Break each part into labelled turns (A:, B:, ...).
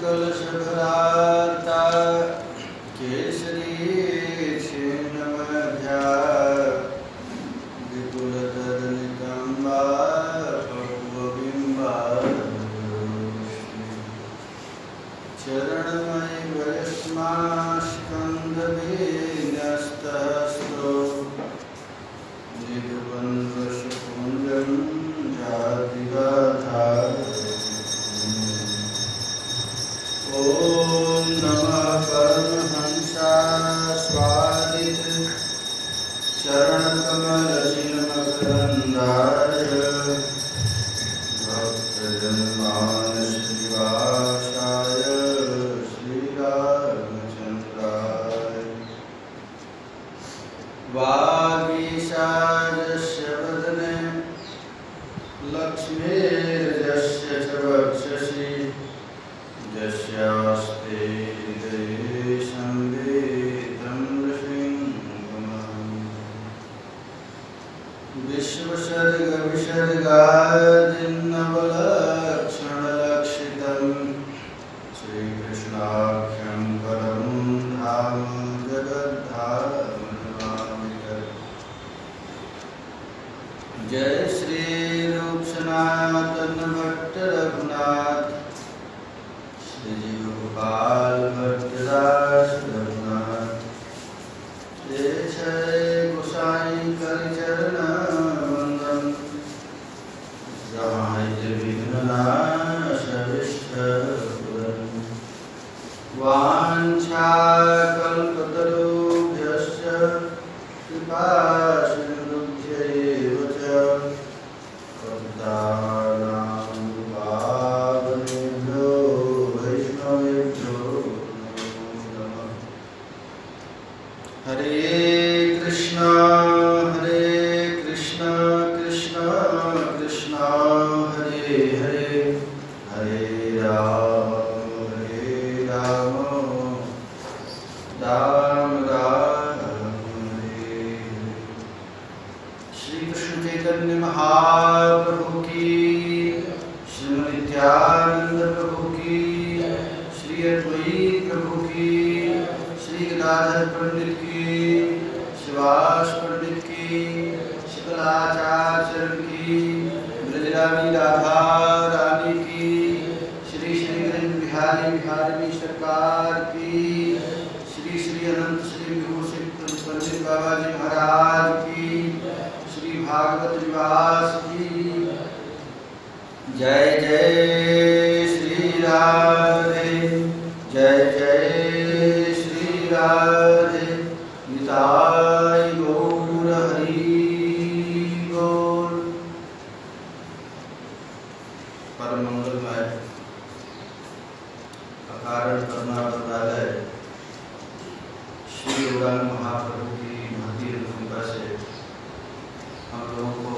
A: कलशभराता केसरी क्षीणमध्या विपुलतरनितम्बा पक्वबिम्बा चरणमयि वयस्मास्कन्धभिन्यस्तहस्तो निरुबन्धशकुञ्जं जातिगाथा। ॐ नमः परमहंसाय स्वादित चरणकमलचिन्मकरन्दाय भक्तजनमानसनिवासाय श्रीरामचन्द्राय। वागीशायस्य वदने लक्ष्मीर्यस्य च वक्षसि यस्यास्ते हृदये संवेदं नृसिंहम्। विश्वसर्गविसर्गादिनवलक्षणलक्षितं श्रीकृष्णाख्यं परं धाम जगद्धाम नमामि। जय श्री रूप सनातन भट्ट रघुनाथ गोपाल भट्टदास रघुनाथ। जय जय गोसाई कर चरण वंदन समाहित विघ्ननाश विष्ट वांछा कल्पतरुभ्यश्च कृपा सिन्धुभ्यैव च पतितानां पावनेभ्यो वैष्णवेभ्यो नमो नमः। हरे कृष्णा कृष्ण कृष्ण हरे हरे, हरे राम राम राम हरे। श्री कृष्ण चैतन्य महाप्रभु की, श्री नित्यानंद प्रभु की, श्री अद्वैत प्रभु की, श्री गदाधर पंडित की, शिवास पंडित की, शुक्लाचार्य की, ब्रजरानी राधा रानी की, श्री श्री गृह बिहारी बिहारी सरकार की, श्री श्री अनंत श्री विभूषित पंडित बाबा जी महाराज की, श्री भागवत निवास की। जय जय श्री राधे, जय जय श्री राधे। निताय गौर हरि बोल। परम मंगलमय अकारण करुणा प्रदालय श्री गौरांग महाप्रभु की महती कृपा से हम लोगों को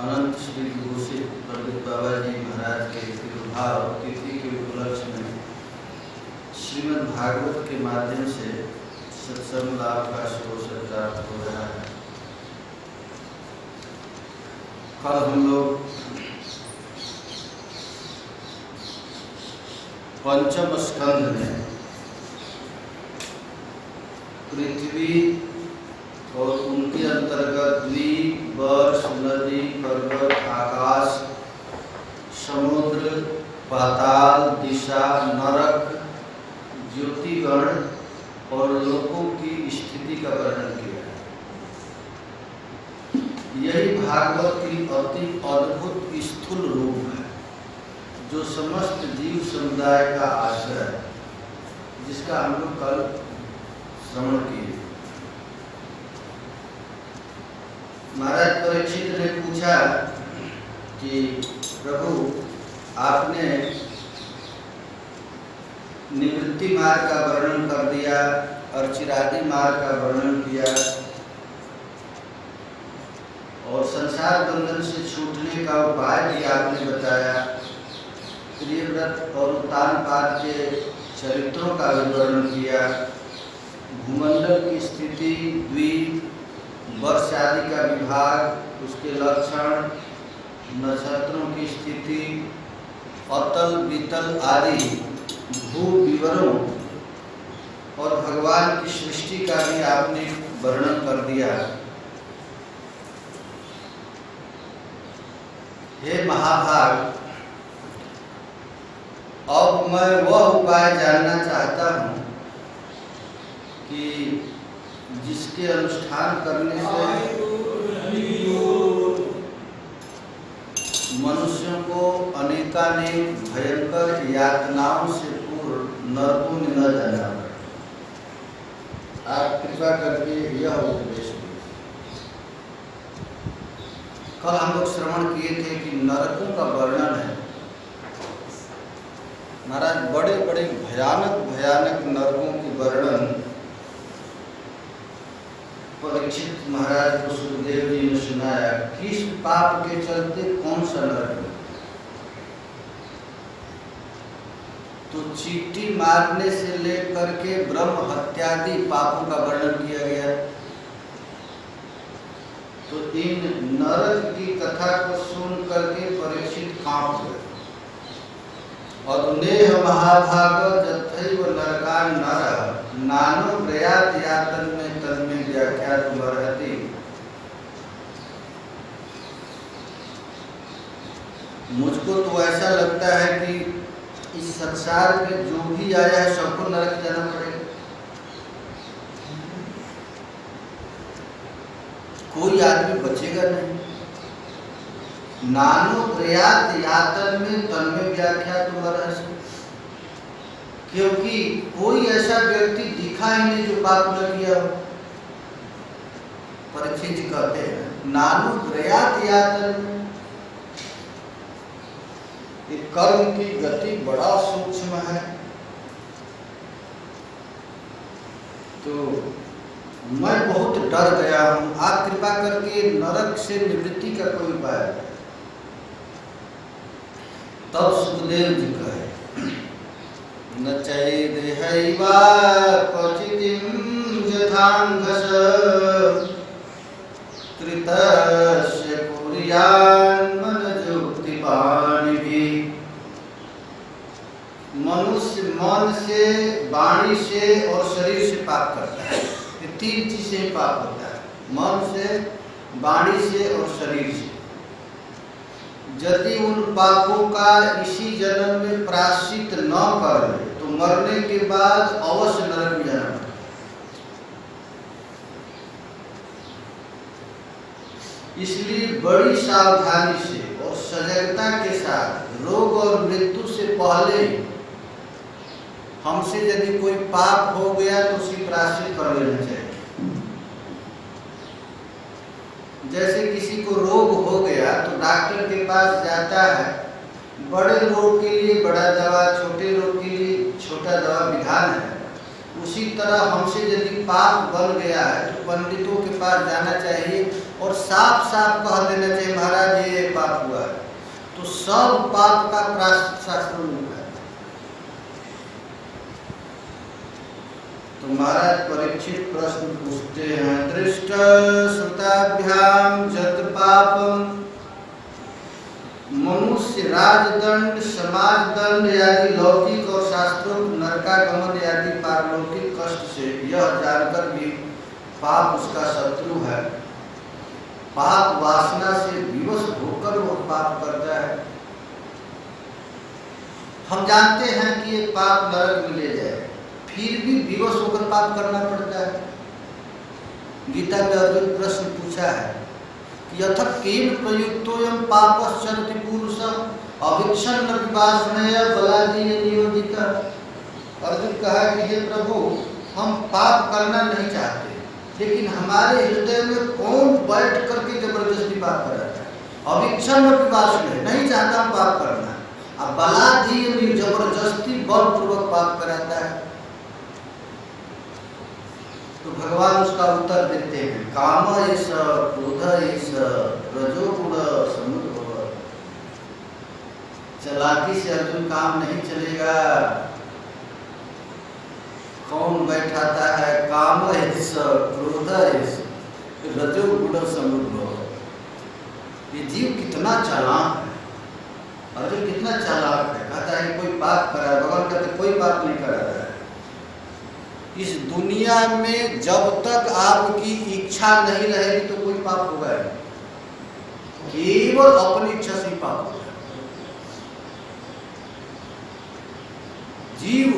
A: अनंत श्री विभूषित पंडित बाबा जी महाराज के तिरुभाव तिथि के उपलक्ष्य में श्रीमद् भागवत के माध्यम से सत्संग लाभ का अवसर प्राप्त हो रहा है। कल हम लोग पंचम स्कंध में पृथ्वी और उनके अंतर्गत द्वीप, वर्ष, नदी, पर्वत, आकाश, समुद्र, पाताल, दिशा, नरक, ज्योतिगण और लोकों की स्थिति का वर्णन किया है। यही भागवत की अति अद्भुत स्थूल रूप है जो समस्त जीव समुदाय का आश्रय है, जिसका हम लोग कल श्रवण किए। महाराज परीक्षित ने पूछा कि प्रभु आपने निवृत्ति मार्ग का वर्णन कर दिया और चिरादि मार्ग का वर्णन किया और संसार बंधन से छूटने का उपाय भी आपने बताया। प्रियव्रत और उत्तानपाद के चरित्रों का विवरण किया। भूमंडल की स्थिति, द्वीप, वर्ष आदि का विभाग, उसके लक्षण, नक्षत्रों की स्थिति, अतल बीतल आदि भू विवरों और भगवान की सृष्टि का भी आपने वर्णन कर दिया। हे महाभाग, अब मैं वह उपाय जानना चाहता हूँ कि जिसके अनुष्ठान करने से मनुष्यों को अनेकानेक भयंकर यातनाओं से पूर्ण नरकों में न जाना पड़े। आप कृपा करके यह उपदेश दें। कल हम लोग श्रवण किए थे कि नरकों का वर्णन है महाराज, बड़े बड़े भयानक भयानक नरकों की वर्णन परीक्षित महाराज को सुखदेव जी ने सुनाया। किस पाप के चलते कौन सा नरक है? तो चींटी मारने से लेकर के ब्रह्म हत्यादि पापों का वर्णन किया गया। तो इन नरक की कथा को सुन करके परीक्षित कांप गए। और नेह महाभाग जथैव नरकान नर नानो प्रयात यातन में तन्मे व्याख्या तुमरहति। मुझको तो ऐसा लगता है कि इस संसार में जो भी आया है सबको नरक जाना पड़ेगा। कोई आदमी बचेगा नहीं। नानो प्रयात यातन में तन्मे व्याख्या तुम्हारा, क्योंकि कोई ऐसा व्यक्ति दिखा ही नहीं जो पाप न किया हो। परीक्षित जी कहते हैं नानो प्रयात यातन में, कर्म की गति बड़ा सूक्ष्म है। तो मैं बहुत डर गया हूं, आप कृपा करके नरक से निवृत्ति का कोई उपाय। तब सुखदेव जी कहे न चैदेहैवा क्वचितिं यथांगस कृतस्य कुर्यान् मनजुक्तिपाणिभिः। मनुष्य मन से, वाणी से और शरीर से पाप करता है। ये तीन चीज से पाप होता है, मन से, वाणी से और शरीर से। यदि उन पापों का इसी जन्म में प्रायश्चित न कर ले तो मरने के बाद अवश्य नरक में जाना पड़ेगा। इसलिए बड़ी सावधानी से और सजगता के साथ रोग और मृत्यु से पहले हमसे यदि कोई पाप हो गया तो उसकी प्रायश्चित कर लेना चाहिए। जैसे किसी को रोग हो गया तो डॉक्टर के पास जाता है, बड़े रोग के लिए बड़ा दवा, छोटे रोग के लिए छोटा दवा विधान है। उसी तरह हमसे यदि पाप बन गया है तो पंडितों के पास जाना चाहिए और साफ साफ कह देना चाहिए महाराज ये पाप हुआ है, तो सब पाप का प्रायश्चित शास्त्रों में है। तो महाराज परीक्षित प्रश्न पूछते हैं दृष्ट श्रुताभ्याम जत पापम। मनुष्य राजदंड, समाज दंड आदि लौकिक और शास्त्रोक्त नरकागमन आदि पारलौकिक कष्ट से यह जानकर भी पाप उसका शत्रु है। पाप वासना से विवश होकर वह पाप करता है। हम जानते हैं कि ये पाप नरक में ले जाए, फिर भी विवश होकर पाप करना पड़ता है। गीता में अर्जुन प्रश्न पूछा है कि यथ केन प्रयुक्तोयम पापश्चरति पुरुषः अभिक्षन्न विपासनया बलादि नियोजित। अर्जुन कहा कि हे प्रभु, हम पाप करना नहीं चाहते, लेकिन हमारे हृदय में कौन बैठ करके जबरदस्ती पाप कराता है? अभिक्षन्न विपासन नहीं चाहता हम पाप करना, अब बलादि जबरदस्ती बलपूर्वक पाप कराता है। तो भगवान उसका उत्तर देते हैं काम एष क्रोध एष रजोगुण समुद्भव। चालाकी से अर्जुन काम नहीं चलेगा। कौन बैठाता है? काम एष क्रोध एष रजोगुण समुद्भव। ये जीव कितना चालाक है। अर्जुन कितना चालाक है, कहता है कोई पाप करा है, भगवान कहते कोई पाप नहीं करा रहा है। इस दुनिया में जब तक आपकी इच्छा नहीं रहेगी तो कोई पाप होगा नहीं, केवल अपनी इच्छा से ही पाप होगा। जीव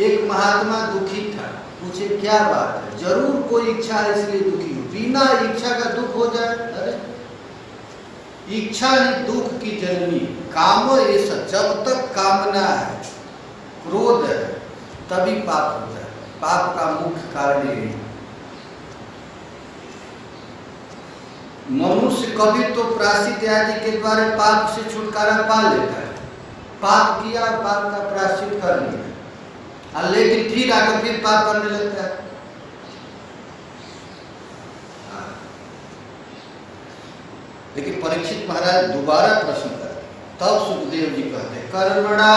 A: एक महात्मा दुखी था, पूछे क्या बात है, जरूर कोई इच्छा है इसलिए दुखी हो, बिना इच्छा का दुख हो जाए, अरे इच्छा ही दुख की जननी, काम ऐसा, जब तक कामना है, क्रोध है, तभी पाप होता है। पाप का मुख्य कारण यही है। मनुष्य कभी तो प्रायश्चित आदि के द्वारा पाप से छुटकारा पा लेता है, पाप किया और पाप का प्रायश्चित कर लिया, लेकिन फिर आकर फिर पाप करने लगता है। लेकिन परीक्षित महाराज दोबारा प्रश्न कर, तब सुखदेव जी कहते कर्मणा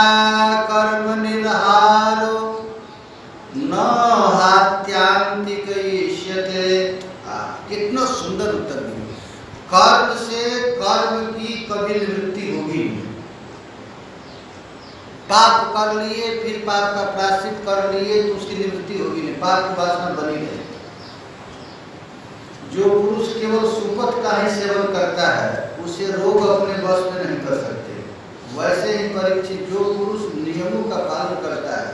A: कर्म निर्हारो न हात्यांतिक इष्यते। कितना सुंदर उत्तर दिया, कर्म से कर्म की कभी निवृत्ति होगी नहीं। पाप कर लिए फिर पाप का प्रायश्चित कर लिए तो उसकी निवृत्ति होगी नहीं, पाप की वासना बनी रहेगी। जो पुरुष केवल सुपथ का ही सेवन करता है उसे रोग अपने वश में नहीं कर सकते। वैसे ही परीक्षित जो पुरुष नियमों का पालन करता है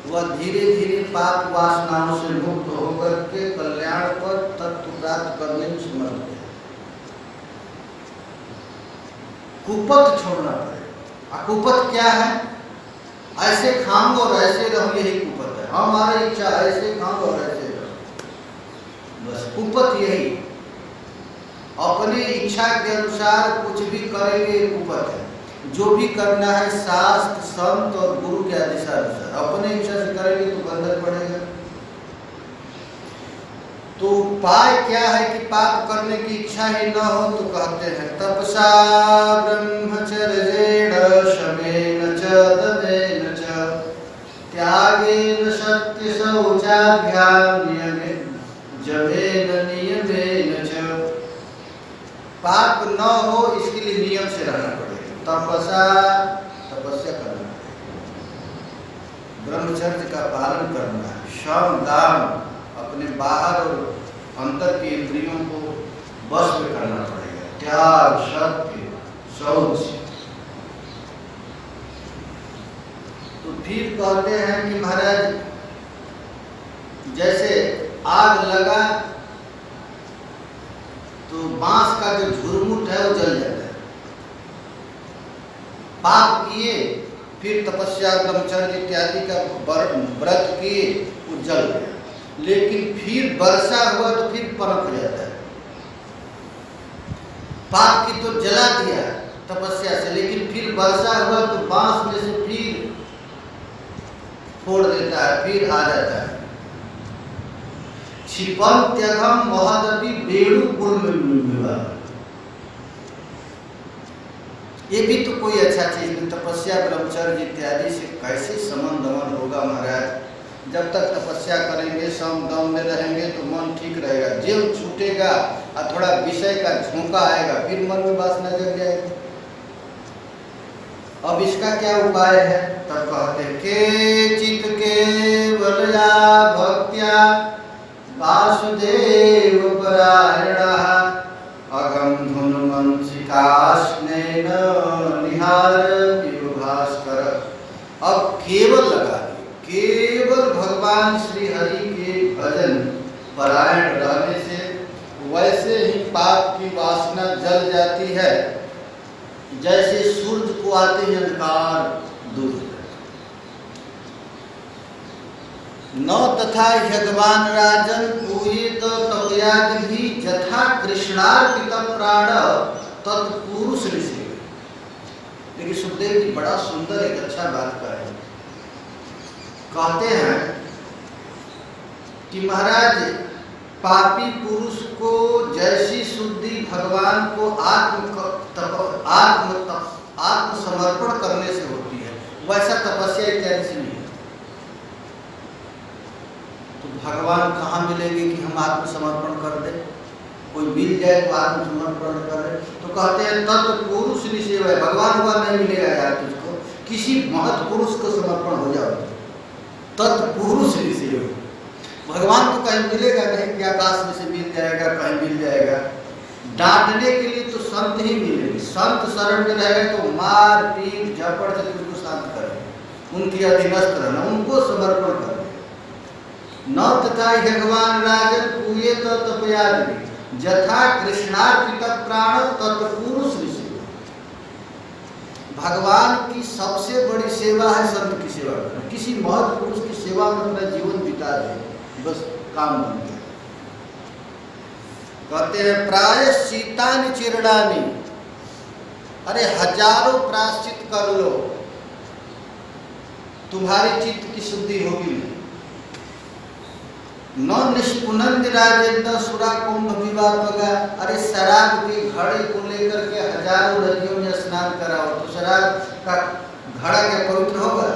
A: वह धीरे धीरे पाप वासनाओं से मुक्त होकर के कल्याण पर तत्व प्राप्त करने में समर्थ है। कुपथ छोड़ना पड़ेगा। कुपथ क्या है? ऐसे खाऊंगा और ऐसे रहूं, यही कुपथ है। हमारी इच्छा ऐसे खाऊंगा और ऐसे रहूं, बस कुपथ यही। अपनी इच्छा के अनुसार कुछ भी करेंगे कुपथ है। जो भी करना है शास्त्र संत और गुरु के आदेशानुसार, अपने इच्छा से करेंगे तो बंधन पड़ेगा। तो उपाय क्या है कि पाप करने की इच्छा ही न हो? तो कहते हैं तपसा ब्रह्मचर्येण शमेन च दमेन च त्यागेन सत्य शौचाभ्याम जमेन नियमेन च। पाप न हो इसके लिए नियम से रहना पड़ेगा। तपसा, तपस्या करना है, ब्रह्मचर्य का पालन करना है, शम दान, अपने बाहर और अंतर की इंद्रियों को वश में करना पड़ेगा, त्याग सत्य शौच। तो फिर कहते हैं कि महाराज जैसे आग लगा तो बांस का जो झुरमुट है वो जल जाता है। पाप किए फिर तपस्या ब्रह्मचर्य इत्यादि का व्रत किए वो जल गया, लेकिन फिर वर्षा हुआ तो फिर पनप जाता है। पाप की तो जला दिया तपस्या से, लेकिन फिर वर्षा हुआ तो बांस में से फिर फोड़ देता है, फिर आ जाता है। छिपन त्यगम महदपि बेणु गुण। ये भी तो कोई अच्छा चीज नहीं। तपस्या ब्रह्मचर्य इत्यादि से कैसे समन दमन होगा महाराज? जब तक तपस्या करेंगे सम दम में रहेंगे तो मन ठीक रहेगा। जीव छूटेगा और थोड़ा विषय का झोंका आएगा फिर मन में वासना जग जाएगी। अब इसका क्या उपाय है? तब कहते के चित केवलया भक्त्या वासुदेव परायणः अगम धुन मंसिकास्नेन निहार भास्कर। अब केवल लगा केवल भगवान श्री हरि के भजन परायण रहने से वैसे ही पाप की वासना जल जाती है, जैसे सूर्य को आते ही अंधकार दूर हो जाता। न तथा यजमान राजन पूजित तपयादि भी यथा कृष्णार्पित प्राण तत्पुरुष ऋषि। लेकिन सुखदेव जी बड़ा सुंदर एक अच्छा बात कहे, कहते हैं कि महाराज पापी पुरुष को जैसी शुद्धि भगवान को आत्म समर्पण करने से होती है वैसा तपस्या इत्यादि से नहीं। तो भगवान कहाँ मिलेंगे कि हम आत्मसमर्पण कर दें? कोई मिल जाए तो आत्मसमर्पण करे। तो कहते हैं तत्पुरुष निसेवा, भगवान का नहीं मिलेगा यार तुझको, किसी महत् पुरुष को समर्पण हो जाओ। तत्पुरुष निसेवा, भगवान को कहीं मिलेगा नहीं कि आकाश में से मिल जाएगा, कहीं मिल जाएगा। डांटने के लिए तो संत ही मिलेंगे, संत शरण में रहेगा तो मार पीट झपड़ से तुझको शांत करे, उनकी अधीनस्थ रहना, उनको समर्पण कर। न तथा भगवान राजन पूये तपयादि जथा कृष्णार्पित प्राण तत्पुरुष ऋषि। भगवान की सबसे बड़ी सेवा है संत की सेवा करना। किसी महत् पुरुष की सेवा में अपना जीवन बिता दे, बस काम बन गया। कहते हैं प्रायश्चित्तानि चिरणानि, अरे हजारों प्रायश्चित कर लो, तुम्हारी चित्त की शुद्धि होगी नहीं। न निष्पुनंद राजेंद्र सुरा कुंभ विवापगा, अरे शराब के घड़े को लेकर के हजारों नदियों में स्नान कराओ तो शराब का घड़ा क्या पवित्र होगा?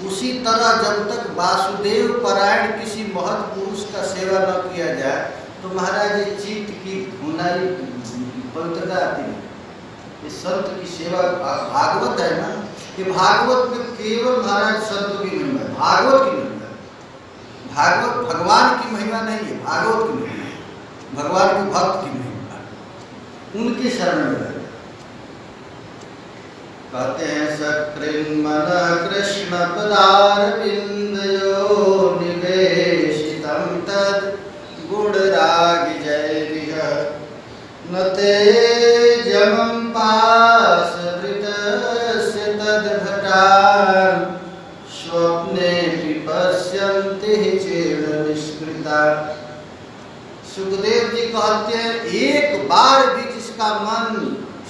A: उसी तरह जब तक वासुदेव परायण किसी महत् पुरुष का सेवा न किया जाए तो महाराज ये चित्त की धुनाई पवित्रता आती है। इस संत की सेवा भागवत है ना, कि भागवत में केवल महाराज संत की महिमा है, भागवत की महिमा है। भागवत भगवान की महिमा नहीं है, भागवत की महिमा है, भगवान के भक्त की महिमा है, उनके शरण में रहे। कहते हैं सकृन्मन कृष्ण पदारविंदयो निवेशितं तद गुणराग जयविह न तेजमं पाशवृतस्य तद्भटान् स्वप्ने पश्यन्ति चेड़ निष्कृता। सुखदेव जी कहते हैं एक बार भी जिसका मन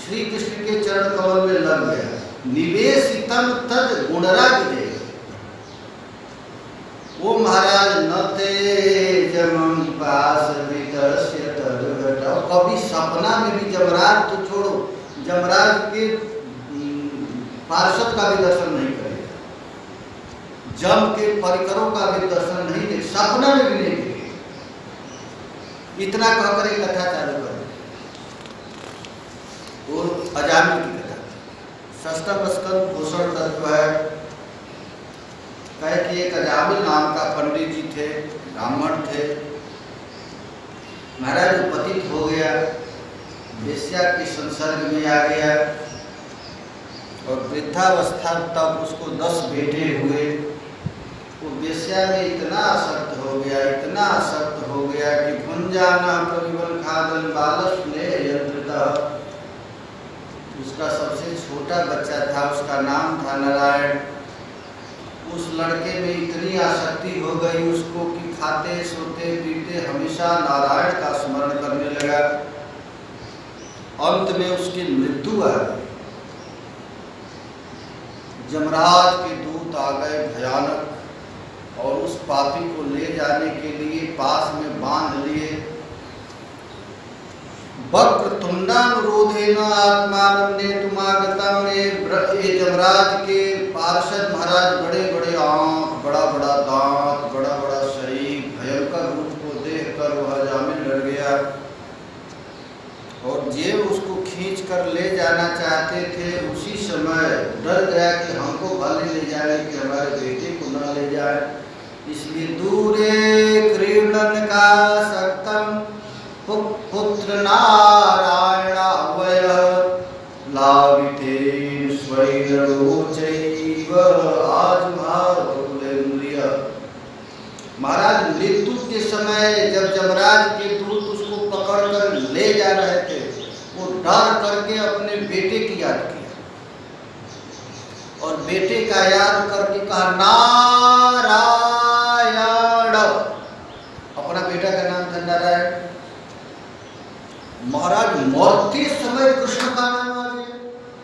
A: श्री कृष्ण के चरण कमल में लग गया, निवेशितम तद गुणराग जय, वो महाराज न तेजमं पाशवृतस्य तद्भटा। कभी सपना में भी जमराज तो छोड़ो, जमराज के पार्षद का भी दर्शन नहीं करेगा, जम के परिकरों का भी दर्शन नहीं दे, सपना में भी नहीं देखेगा। इतना कहकर एक कथा चालू कर वो अजामिल की कथा। षष्ठम स्कंद भूषण तत्व है। कहे कि एक अजामिल नाम का पंडित जी थे, ब्राह्मण थे। महाराज पतित हो गया, वेश्या के संसर्ग में आ गया और वृद्धावस्था तक उसको 10 बेटे हुए। वो वेश्या में इतना आसक्त हो गया, इतना आसक्त हो गया कि भुंजाना परिवन खादन बालस ने यंत्रता। उसका सबसे छोटा बच्चा था, उसका नाम था नारायण। उस लड़के में इतनी आसक्ति हो गई उसको कि खाते सोते पीते हमेशा नारायण का स्मरण करने लगा। अंत में उसकी मृत्यु आ गई। जमराज के दूत आ गए भयानक और उस पापी को ले जाने के लिए पास में बांध लिए। वक्रतुंडानुरोधेन आत्मानं नेतुमागतं। ये जमराज के पार्षद महाराज बड़े बड़े आँख, बड़ा बड़ा दांत, बड़ा बड़ा शरीर, भयंकर रूप को देखकर वह अजामिल डर गया और जेब उसको खींच कर ले जाना चाहते थे। उसी समय डर गया कि हमको भले ले जाए कि हमारे बेटे को न ले जाए, इसलिए दूरे क्रीडन का सक्तम पुत्र नारायण वय लाविते स्वैरोचैव आजमारुलेन्द्रिय। महाराज मृत्यु के समय जब जमराज के दूत उसको पकड़कर ले जा रहे थे, वो डर करके अपने बेटे की याद किया और बेटे का याद करके कहा नारायण। अपना बेटा का नाम था नारायण। महाराज मरते समय कृष्ण का नाम आ गया,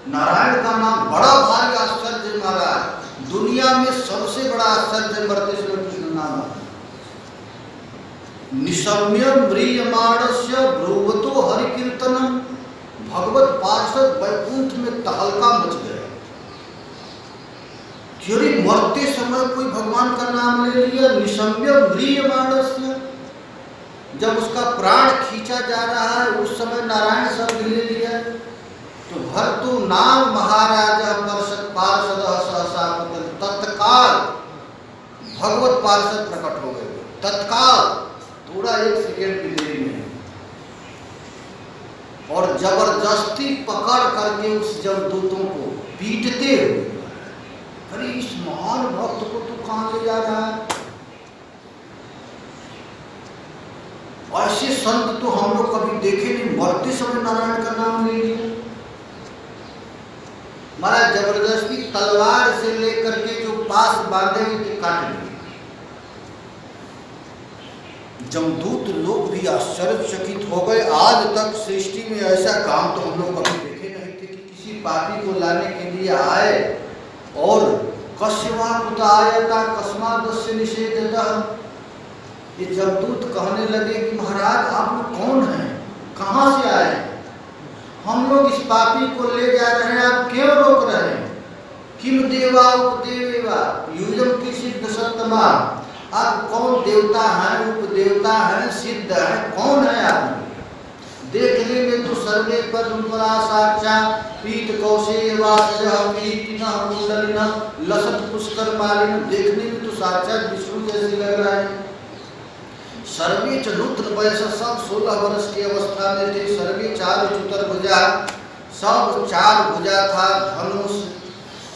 A: नारायण का नाम। बड़ा भारी आश्चर्य महाराज, दुनिया में सबसे बड़ा आश्चर्य मरते समय कृष्ण नाम आ। निशम्य म्रियमाणस्य ब्रुवतो हरि कीर्तनम। भगवत पार्षद वैकुंठ में तहलका मच गया। क्योंकि मरते समय कोई भगवान का नाम ले लिया। निशम्य म्रियमाणस्य, जब उसका प्राण खींचा जा रहा है उस समय नारायण शब्द ले लिया तो भर्तु नाम महाराजा पार्षद सहसा तत्काल भगवत पार्षद प्रकट हो गए। तत्काल थोड़ा 1 सेकेंड की देरी में और जबरदस्ती पकड़ करके उस जमदूतों को पीटते हुए, अरे इस महान भक्त को तू कहां ले जा रहा है? ऐसे संत तो हम लोग कभी देखे नहीं, मरते समय नारायण का नाम ले लिया। महाराज जबरदस्ती तलवार से लेकर के जो पास बांधे हुए थे काट लिए। जमदूत लोग भी आश्चर्यचकित हो गए। आज तक सृष्टि में ऐसा काम तो हम लोग कभी देखे नहीं थे कि किसी पापी को लाने के लिए आए और कस्यवा कुतायता कस्मादस्य निषेधतः। ये जमदूत कहने लगे कि महाराज आप लोग कौन हैं, कहाँ से आए? हम लोग इस पापी को ले जा रहे हैं, आप क्यों रोक रहे हैं? किम देवा उपदेवा युजम की सिद्ध सत्तमा। आप कौन देवता हैं, उपदेवता हैं, सिद्ध हैं, कौन है आप? देखने में तो सर्वे पद उपरा साक्षात पीठ कौशे वासजः कीर्तिनः कुंडलिनः लसत पुष्कर मालिन। देखने में तो साक्षात विष्णु जैसे लग रहा है। सर्वे चतुर्थ वयस, सब 16 वर्ष की अवस्था में थे। सर्वे 4 चतुर्भुजा, सब 4 भुजा था। धनुष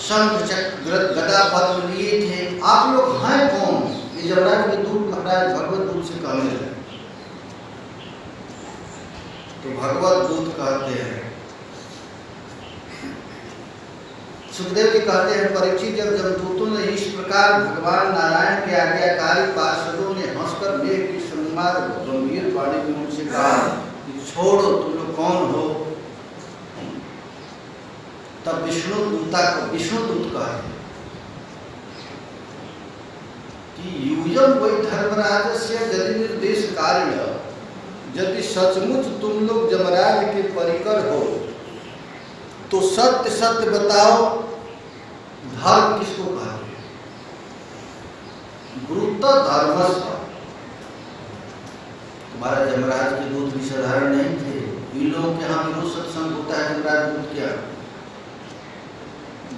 A: शंख चक्र गदा पद्म लिए थे। आप लोग हैं कौन? ये जमराज के दूत महाराज भगवत दूत से कहने लगे। तो भगवत दूत कहते हैं, सुखदेव जी कहते हैं, परीक्षित जब जमदूतों ने इस प्रकार भगवान नारायण के आज्ञाकारी पार्षदों ने हंसकर मेघ की संगमार गंभीर वाणी में उनसे कहा कि छोड़ो, तुम लोग कौन हो? तब विष्णु दूत कहते कि यूयम वै धर्मराजस्य यदि निर्देश कार्य, यदि सचमुच तुम लोग जमराज के परिकर हो तो सत्य सत्य बताओ, धर्म किसको कहते हैं? गुरुत्व धर्मस्व। तुम्हारा जमराज के दूत भी साधारण नहीं थे। इन लोगों के यहाँ भी रोज सत्संग होता है। जमराज दूत क्या,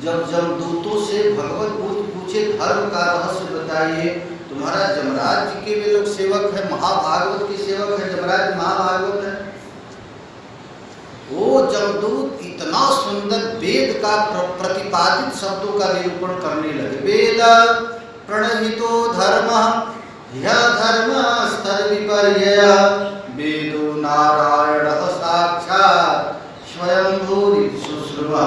A: जब जमदूतों से भगवत दूत पूछे धर्म का रहस्य बताइए। तुम्हारा जमराज जी के वे लोग सेवक है, महाभागवत के सेवक है। जमराज महाभागवत है। वो जमदूत इतना सुंदर वेद का प्रतिपादित शब्दों का निरूपण करने लगे। वेद प्रणहितो धर्म ह्य धर्म स्तर विपर्यय वेदो नारायण साक्षात स्वयंभूरि शुश्रुवा।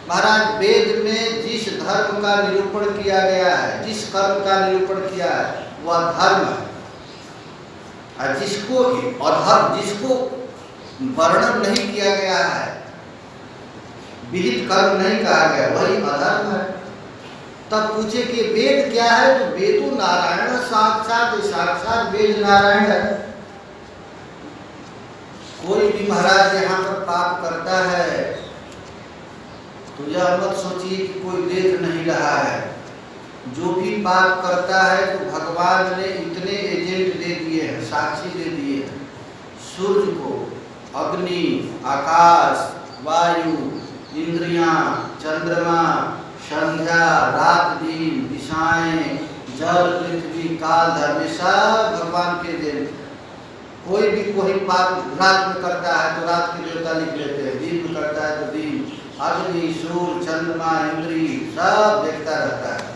A: महाराज वेद में जिस धर्म का निरूपण किया गया है, जिस कर्म का निरूपण किया है वह धर्म है, और जिसको अधर्म, जिसको वर्णन नहीं किया गया है, विहित कर्म नहीं कहा गया, वही अधर्म है। तब पूछे कि वेद क्या है? तो वेदो नारायण साक्षात, साक्षात वेद नारायण है। कोई भी महाराज यहाँ पर पाप करता है तो यह मत सोचिए कि कोई देख नहीं रहा है। जो भी पाप करता है तो भगवान ने इतने एजेंट दे दिए हैं, साक्षी दे दिए हैं। सूर्य को, अग्नि, आकाश, वायु, इंद्रियां, चंद्रमा, संध्या, रात दिन, दिशाएं, जल, पृथ्वी, काल, धर्म, सब भगवान के देन। कोई भी कोई पाप रात में करता है तो रात के देवता लिख लेते हैं, दिन में करता है तो दिन, अग्नि, सूर्य, चंद्रमा, इंद्री सब देखता रहता है।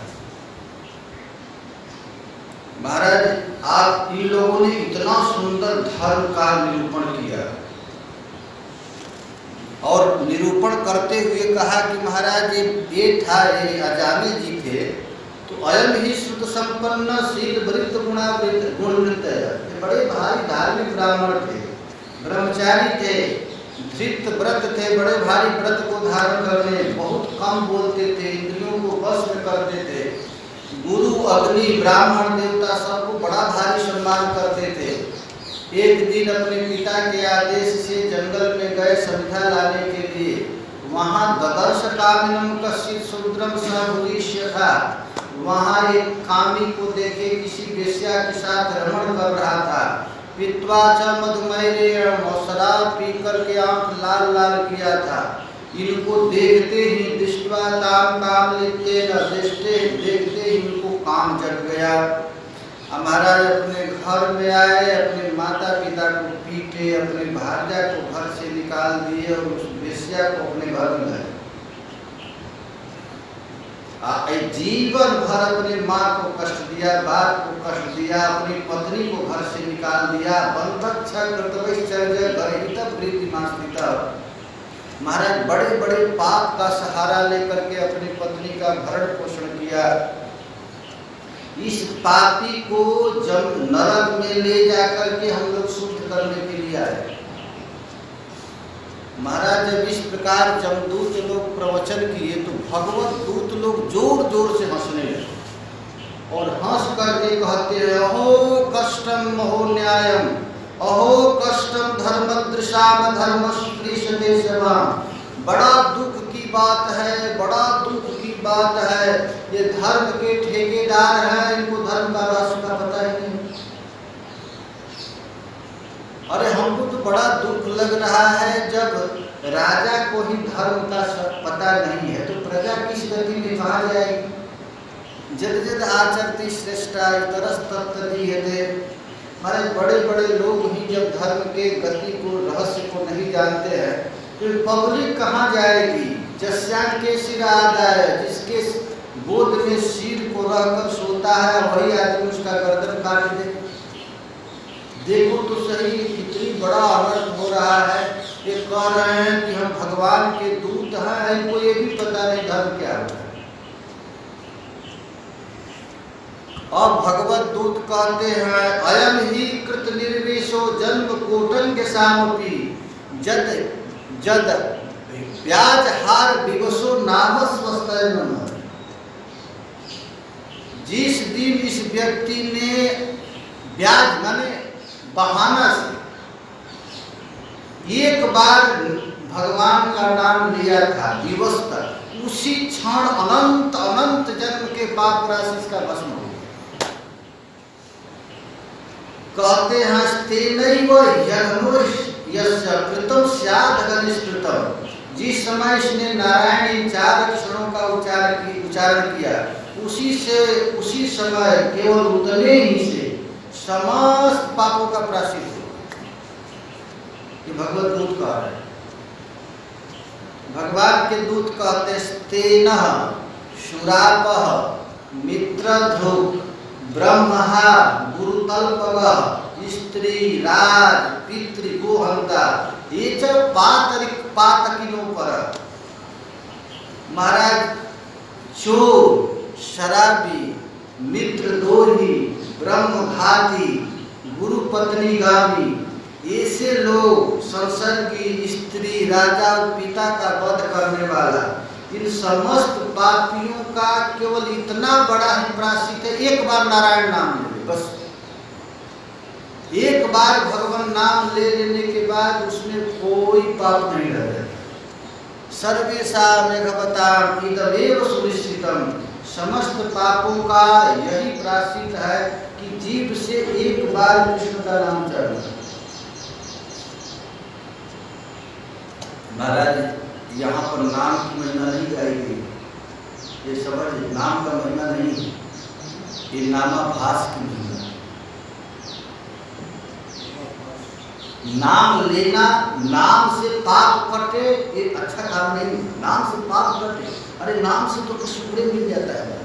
A: महाराज आप इन लोगों ने इतना सुंदर धर्म का निरूपण किया और निरूपण करते हुए कहा कि महाराज ये था, ये अजामिल जी थे, तो अयम ही श्रुत संपन्न शील वृत्त गुणवृत्त है। बड़े भारी धार्मिक ब्राह्मण थे, ब्रह्मचारी थे, धृत व्रत थे, बड़े भारी व्रत को धारण करने, बहुत कम बोलते थे, इंद्रियों को वश में करते थे। गुरु, अग्नि, ब्राह्मण, देवता सबको बड़ा भारी सम्मान करते थे। एक दिन अपने पिता के आदेश से जंगल में गए संध्या लाने के लिए। वहाँ ददर्श कामिनम कश्चित् शूद्रम सह भुजिष्य था। वहाँ एक कामी को देखे किसी वेश्या के साथ रमण कर रहा था। पीत्वा च मधुमैरेण, और शराब पी करके आंख लाल लाल किया था। इनको देखते ही दृष्ट्वा ताम कामलितेन, देखते ही इनको काम जग गया। महाराज अपने घर में आए, अपने माता पिता को पीटे, अपने भार्या को घर से निकाल दिए और उस वेश्या को अपने घर में लाए। जीवन भर अपने माँ को कष्ट दिया, बाप को कष्ट दिया, अपनी पत्नी को घर से निकाल दिया। बंधक्षा कर्तव्यश्चर्य गरहितः प्रीतिमास्थितः। महाराज बड़े बड़े पाप का सहारा लेकर के अपनी पत्नी का भरण पोषण किया। इस पापी को जब नरक में ले जाकर के हम लोग शुद्ध करने के लिए आए। महाराज जब इस प्रकार जमदूत लोग प्रवचन किए तो भगवत दूत लोग जोर जोर से हंसने लगे और हंस करके कहते हैं, अहो कष्टम अहो न्यायम, अहो कष्टम धर्मदृशाम धर्मश्रीषते सेवाम। बड़ा दुख की बात है, बड़ा दुख की बात है। ये धर्म के ठेकेदार हैं, इनको धर्म का रहस्य का पता ही नहीं। अरे हमको तो बड़ा दुख लग रहा है, जब राजा को ही धर्म का पता नहीं है तो प्रजा किस गति में कहाँ जाएगी। जद जद आचरति श्रेष्ठा इतरस्तत्तदीयते। हमारे बड़े बड़े लोग ही जब धर्म के गति को, रहस्य को नहीं जानते हैं तो पब्लिक कहाँ जाएगी। जस्यान के सिर आदाय, जिसके गोद में सिर को रहकर सोता है वही आदमी उसका गर्दन काट दे। देखो तो सही कितनी बड़ा अनर्थ हो रहा है। ये कह रहे हैं कि हम भगवान के दूत हैं, इनको ये भी पता नहीं धर्म क्या होता है। अब भगवत दूत कहते हैं, अयम ही कृत निर्वेशो जन्म कोटन के सामपी जद जद ब्याज हार विवशो नामस्वस्तय नमः। जिस दिन इस व्यक्ति ने ब्याज माने बहाना से एक बार भगवान का नाम लिया था विवश, उसी क्षण अनंत अनंत जन्म के पाप राशि इसका भस्म हो गया। कहते हैं तेनैव यज्ञो यस्य कृतं स्यात् अनिष्कृतं। जिस समय इसने नारायण 4 अक्षरों का उच्चारण किया उसी समय केवल उतने ही से समस्त पापों का प्रायश्चित हो। ये भगवत दूत कह रहे हैं। भगवान के दूत कहते तेनः शूरापः मित्रधुक् ब्रह्महा गुरुतल्पवः स्त्री राज पितृ गोहंता ये च पातकिनो पर। महाराज चोर, शराबी, मित्रद्रोही, ब्रह्मघाती, गुरु पत्नी गामी, ऐसे लोग, संसर्गी, स्त्री, राजा और पिता का वध करने वाला, इन समस्त पापियों का केवल इतना बड़ा ही प्रायश्चित है, एक बार नारायण नाम ले ले बस। एक बार भगवान नाम ले लेने के बाद उसमें कोई पाप नहीं रह जाता। सर्वेशा मेघवताम इदमेव सुनिश्चितम। समस्त पापों का यही प्रायश्चित है कि जीव से एक बार कृष्ण का नाम चढ़ना। महाराज यहाँ पर नाम की महिमा नहीं गाई गई, ये समझ, नाम का महिमा नहीं, ये नामाभास की महिमा। नाम लेना, नाम से पाप कटे, ये अच्छा काम नहीं। नाम से पाप कटे, अरे नाम से तो शुक्र मिल जाता है।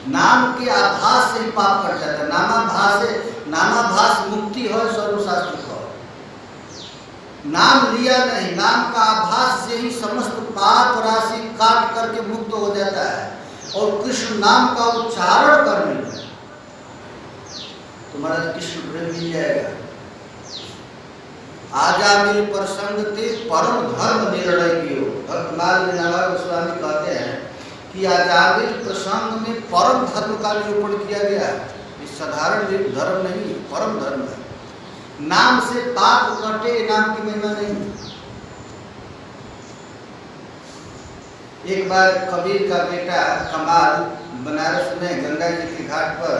A: नाम के आभास से ही पाप कट जाता है। नामाभास से, नामाभास मुक्ति हो सर्वशास्त्र को। नाम लिया नहीं, नाम का आभास से ही समस्त पाप राशि काट करके मुक्त हो जाता है और कृष्ण नाम का उच्चारण करने में तुम्हारा कृष्ण प्रेम मिल जाएगा। आजामिल प्रसंग ते परम धर्म निर्णय कियो। भक्तमाल मीनावा गोस्वामी कहते हैं कि आजामिल प्रसंग में परम धर्म का निरूपण किया गया। ये साधारण धर्म नहीं, परम धर्म है। नाम से पाप कटे, नाम की महिमा नहीं। एक बार कबीर का बेटा कमाल बनारस में गंगा जी के घाट पर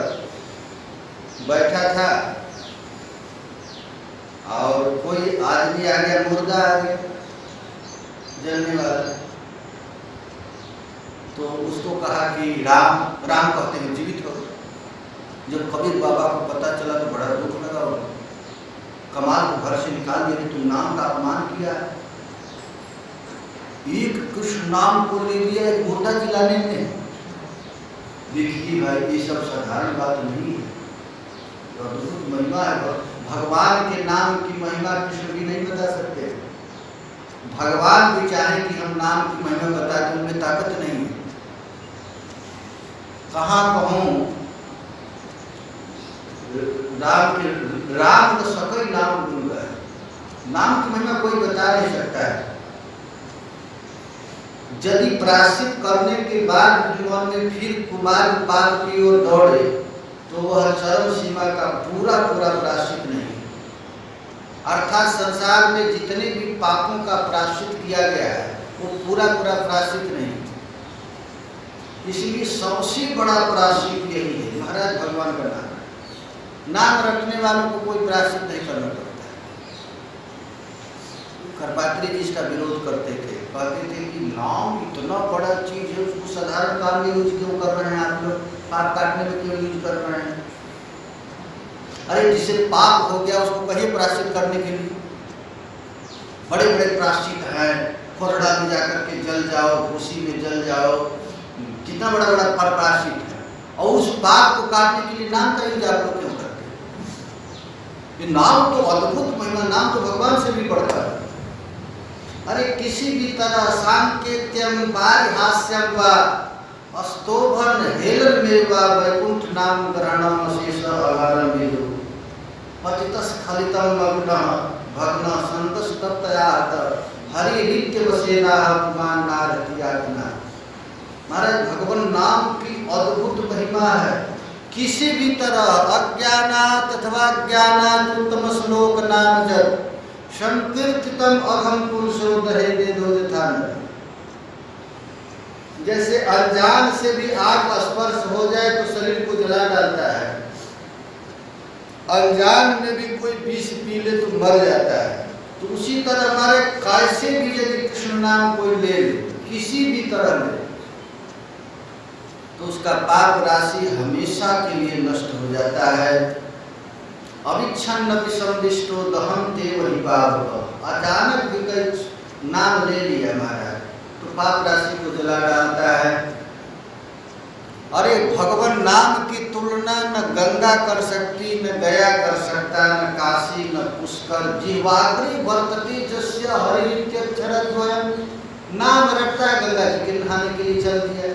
A: बैठा था और कोई आदमी आ गया, मुर्दा आ गया जलने वाला, तो उसको कहा कि राम राम कहते हैं जीवित हो। जब कबीर बाबा को पता चला तो बड़ा दुख लगा, कमाल को घर से निकाल दिया, तुम नाम का अपमान किया। एक कृष्ण नाम को ले लिया एक मुर्दा जिलाने में। देखिए भाई, ये सब साधारण बात नहीं है, अद्भुत महिमा है। भगवान के नाम की महिमा कृष्ण भी नहीं बता सकते। भगवान भी चाहे कि हम नाम की महिमा बता दें, उनमें ताकत नहीं है। कहाँ कहूँ राम तो सकई नाम गुरु है, नाम की महिमा कोई बता नहीं सकता है। यदि प्रायश्चित करने के बाद जीवन में फिर कुमार पाप की ओर दौड़े तो वह चरम सीमा का पूरा प्रायश्चित नहीं। अर्थात संसार में जितने भी पापों का प्रायश्चित किया गया है वो पूरा प्रायश्चित नहीं। इसलिए सबसे बड़ा प्रायश्चित यही है, महाराज भगवान का नाम। नाम रखने वालों को कोई प्रायश्चित नहीं करना पड़ता। करपात्री जी इसका विरोध करते थे, कहते थे कि नाम इतना बड़ा चीज है, उसको साधारण काम में यूज क्यों कर रहे हैं आप लोग, पाप काटने में क्यों यूज कर रहे हैं। अरे जिसे पाप हो गया उसको कहिए प्रायश्चित करने के लिए। बड़े बड़े प्रायश्चित हैं, कोरड़ा में जाकर के जल जाओ, भूसी में जल जाओ, कितना बड़ा प्रायश्चित है। और उस पाप को काटने के लिए नाम का यूज आप लोग क्यों करते हैं। ये नाम तो अद्भुत महिमा, नाम तो भगवान से भी बढ़ता है। अरे किसी भी तरह सांकेत्यम पारिहास्यम व अस्तोभन हेलन में व वैकुंठ नाम ग्रहणम अशेष आधारम वेदो पतितस खलितम मग्न भग्न संतस तप्तयात हरि नित्य वसेना अपमान नारतियातना। महाराज भगवान नाम की अद्भुत महिमा है। किसी भी तरह अज्ञानात अथवा ज्ञानात उत्तम श्लोक नाम जप संकीर्तितम अघम पुरुषो दहे वेदोदितान। जैसे अनजान से भी आग स्पर्श हो जाए तो शरीर को जला डालता है, अनजान में भी कोई विष पी ले तो मर जाता है। तो उसी तरह हमारे कैसे भी यदि कृष्ण नाम कोई ले ले किसी भी तरह में, तो उसका पाप राशि हमेशा के लिए नष्ट हो जाता है। अविच्छन्न विसंदिष्टो दहन्ते वही पाप। अचानक भी कई नाम ले लिया महाराज तो पाप राशि को जला डालता है। अरे भगवान नाम की तुलना न गंगा कर सकती, न गया कर सकता, न काशी, न पुष्कर। जीवाग्री वर्तते जस्य हरित्यक्षरद्वयम्। नाम रटता है, गंगा जी के नहाने के लिए चल दिया।